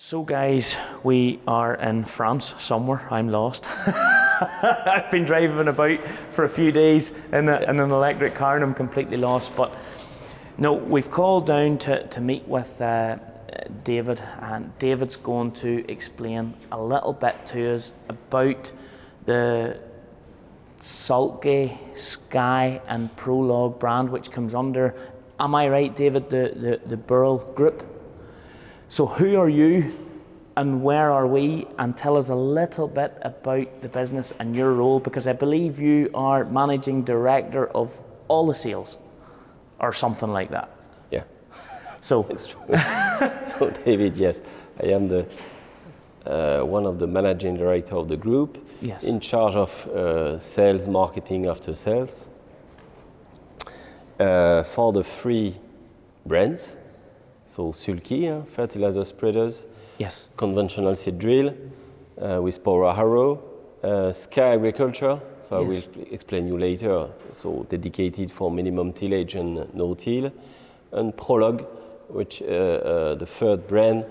So guys, we are in France somewhere. I'm lost. I've been driving about for a few days in an electric car and I'm completely lost. But no, we've called down to meet with David, and David's going to explain a little bit to us about the Sulky, Sky and Prologue brand, which comes under, am I right, David, the BUREL group? So who are you and where are we? And tell us a little bit about the business and your role, because I believe you are managing director of all the sales or something like that. Yeah, so it's true. So David, yes, I am the one of the managing director of the group, yes, in charge of sales, marketing, after sales for the three brands. So Sulky, fertilizer spreaders, yes, conventional seed drill with power harrow, Sky Agriculture, so yes, I will explain you later, so dedicated for minimum tillage and no till, and Prologue, which the third brand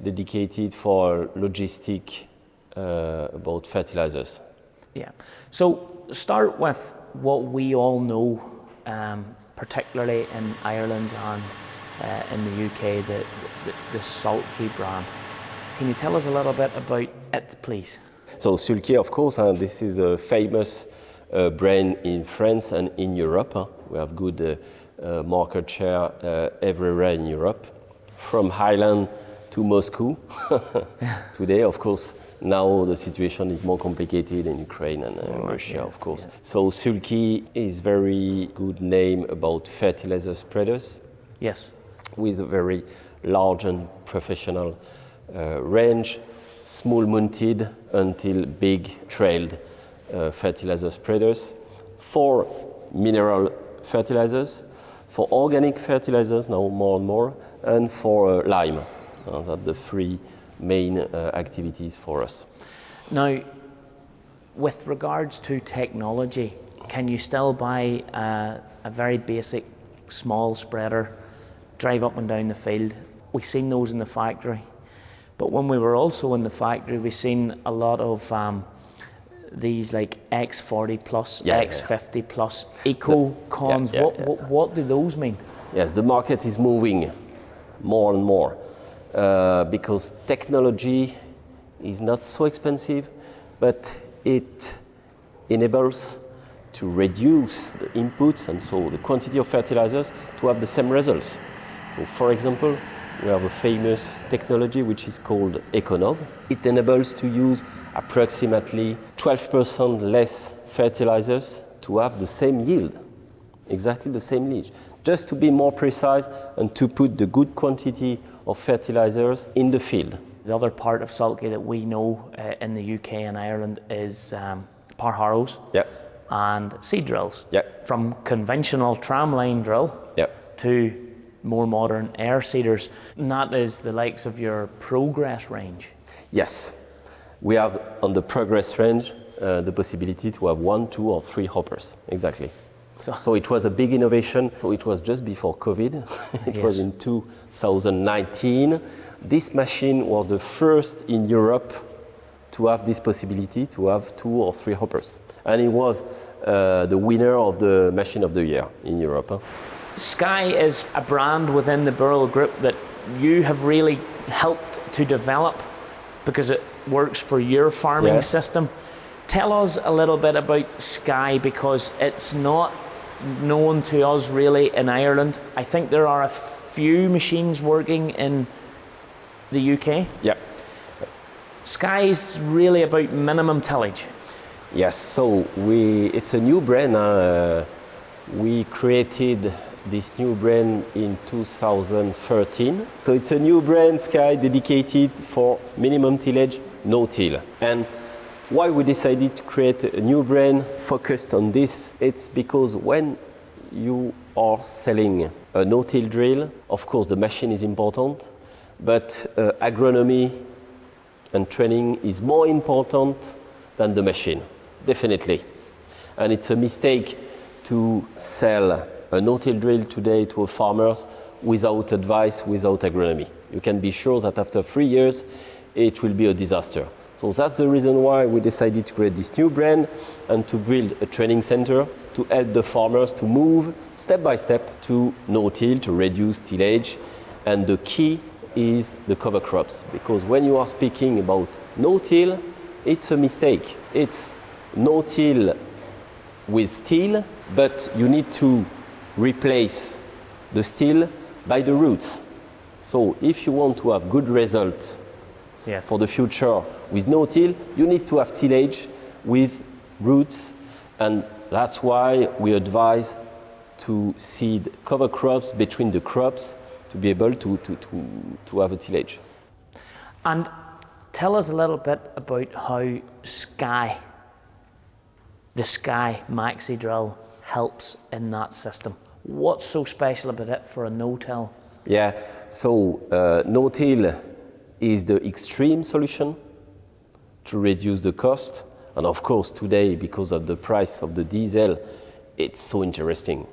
dedicated for logistic about fertilizers. Yeah, so start with what we all know, particularly in Ireland and in the UK, the Sulky brand. Can you tell us a little bit about it, please? So Sulky, of course, this is a famous brand in France and in Europe. We have good market share everywhere in Europe, from Highland to Moscow. Today, of course, now the situation is more complicated in Ukraine and Russia, yeah, of course. Yeah. So Sulky is very good name about fertilizer spreaders. Yes. With a very large and professional range, small mounted until big trailed fertilizer spreaders, for mineral fertilizers, for organic fertilizers now more and more, and for lime. That's the three main activities for us. Now, with regards to technology, can you still buy a very basic small spreader, drive up and down the field? We've seen those in the factory, but when we were also in the factory, we've seen a lot of these like X40 plus, X50 plus, eco cons. What do those mean? Yes, the market is moving more and more because technology is not so expensive, but it enables to reduce the inputs and so the quantity of fertilizers to have the same results. So for example, we have a famous technology which is called Econov. It enables to use approximately 12% less fertilizers to have the same yield, exactly the same yield. Just to be more precise and to put the good quantity of fertilizers in the field. The other part of Sulky that we know in the UK and Ireland is power harrows and seed drills. From conventional tramline drill to more modern air seeders, and that is the likes of your Progress range. Yes, we have on the Progress range the possibility to have 1, 2 or 3 hoppers, exactly. So it was a big innovation, so it was just before COVID, it was in 2019. This machine was the first in Europe to have this possibility to have 2 or 3 hoppers. And it was the winner of the Machine of the Year in Europe. Sky is a brand within the BUREL group that you have really helped to develop because it works for your farming system. Tell us a little bit about Sky, because it's not known to us really in Ireland. I think there are a few machines working in the UK. Sky is really about minimum tillage. Yes, so it's a new brand. We created this new brand in 2013. So it's a new brand, Sky, dedicated for minimum tillage, no till. And why we decided to create a new brand focused on this, it's because when you are selling a no-till drill, of course the machine is important, but agronomy and training is more important than the machine, definitely. And it's a mistake to sell a no-till drill today to a farmer without advice, without agronomy. You can be sure that after 3 years, it will be a disaster. So that's the reason why we decided to create this new brand and to build a training center to help the farmers to move step by step to no-till, to reduce tillage. And the key is the cover crops, because when you are speaking about no-till, it's a mistake. It's no-till with still, but you need to replace the still by the roots. So if you want to have good results for the future with no-till, you need to have tillage with roots, and that's why we advise to seed cover crops between the crops to be able to have a tillage. And tell us a little bit about how the Sky Maxi drill helps in that system. What's so special about it for a no-till? Yeah, so no-till is the extreme solution to reduce the cost. And of course today, because of the price of the diesel, it's so interesting.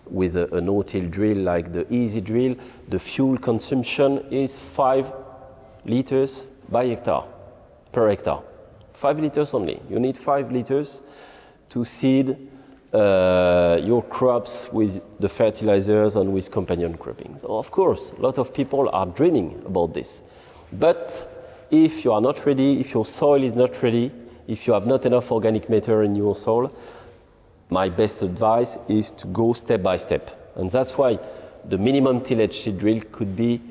With a no-till drill like the easy drill, the fuel consumption is 5 liters per hectare. 5 liters only. You need 5 liters to seed your crops with the fertilizers and with companion cropping. So of course, a lot of people are dreaming about this. But if you are not ready, if your soil is not ready, if you have not enough organic matter in your soil, my best advice is to go step by step. And that's why the minimum tillage seed drill could be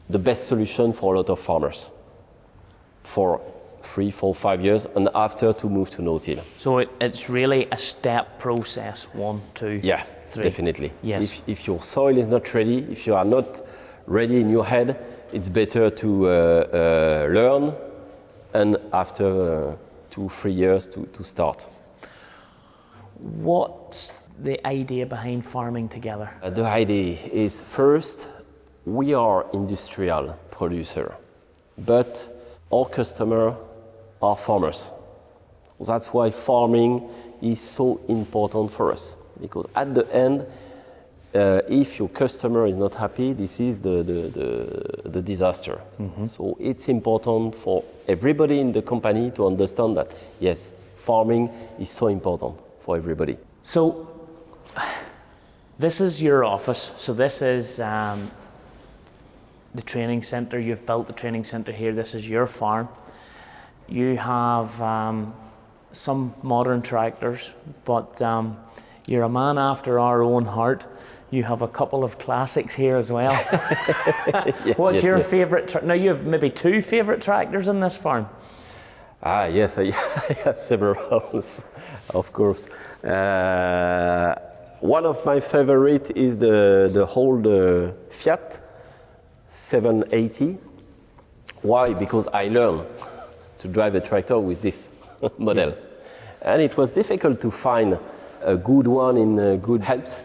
the best solution for a lot of farmers for 3, 4, 5 years, and after to move to no-till. So it's really a step process, 1, 2, yeah, 3. Definitely. Yes. If your soil is not ready, if you are not ready in your head, it's better to learn, and after 2, 3 years to start. What's the idea behind farming together? The idea is, first, we are industrial producer, but our customer are farmers. That's why farming is so important for us, because at the end, if your customer is not happy, this is the disaster. Mm-hmm. So it's important for everybody in the company to understand that, yes, farming is so important for everybody. So this is your office. So this is the training center. You've built the training center here. This is your farm. You have some modern tractors, but you're a man after our own heart. You have a couple of classics here as well. Yes, What's your yes. favorite? Now you have maybe 2 favorite tractors in this farm. Yes, I have several, of course. One of my favorite is the old Fiat 780. Why? Because I learned to drive a tractor with this model. Yes. And it was difficult to find a good one in good helps.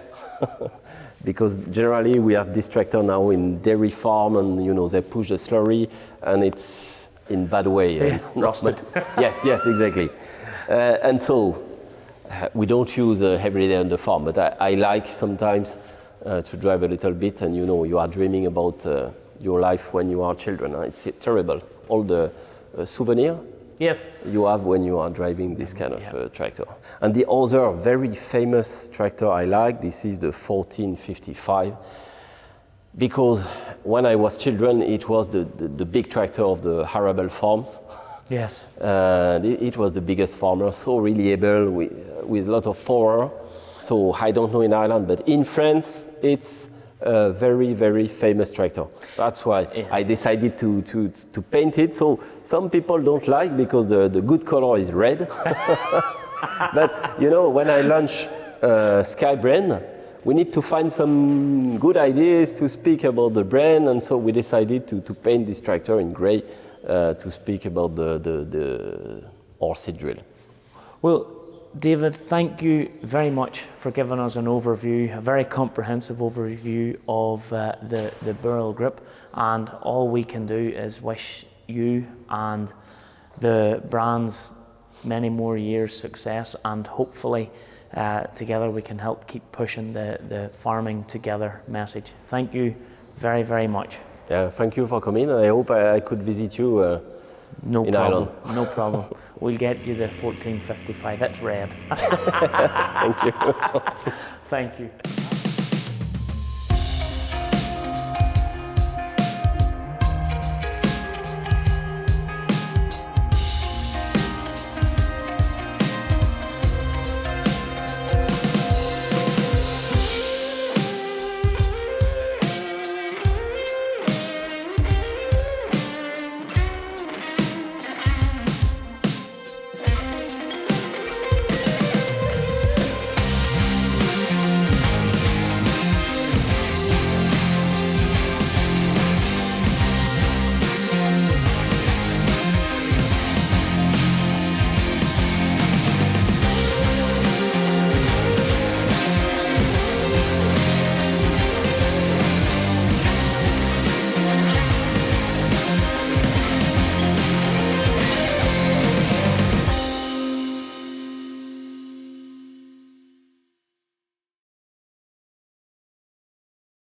Because generally we have this tractor now in dairy farm, and you know they push the slurry and it's in bad way. Rusted. Yes, exactly. And so we don't use every day on the farm, but I like sometimes to drive a little bit, and you know you are dreaming about your life when you are children. It's terrible. All the souvenir you have when you are driving this kind of tractor. And the other very famous tractor I like, this is the 1455, because when I was children, it was the big tractor of the arable farms. Yes. It was the biggest farmer, so reliable, with a lot of power. So I don't know in Ireland, but in France, it's a very, very famous tractor. That's why I decided to paint it. So some people don't like, because the good color is red. But you know, when I launch Sky brand, we need to find some good ideas to speak about the brand, and so we decided to paint this tractor in gray to speak about the seed drill. Well, David, thank you very much for giving us an overview, a very comprehensive overview of the BUREL Group, and all we can do is wish you and the brands many more years success, and hopefully together we can help keep pushing the farming together message. Thank you very, very much. Thank you for coming. I hope I could visit you No in problem. Ireland. No problem. We'll get you the 1455. It's red. Thank you. Thank you.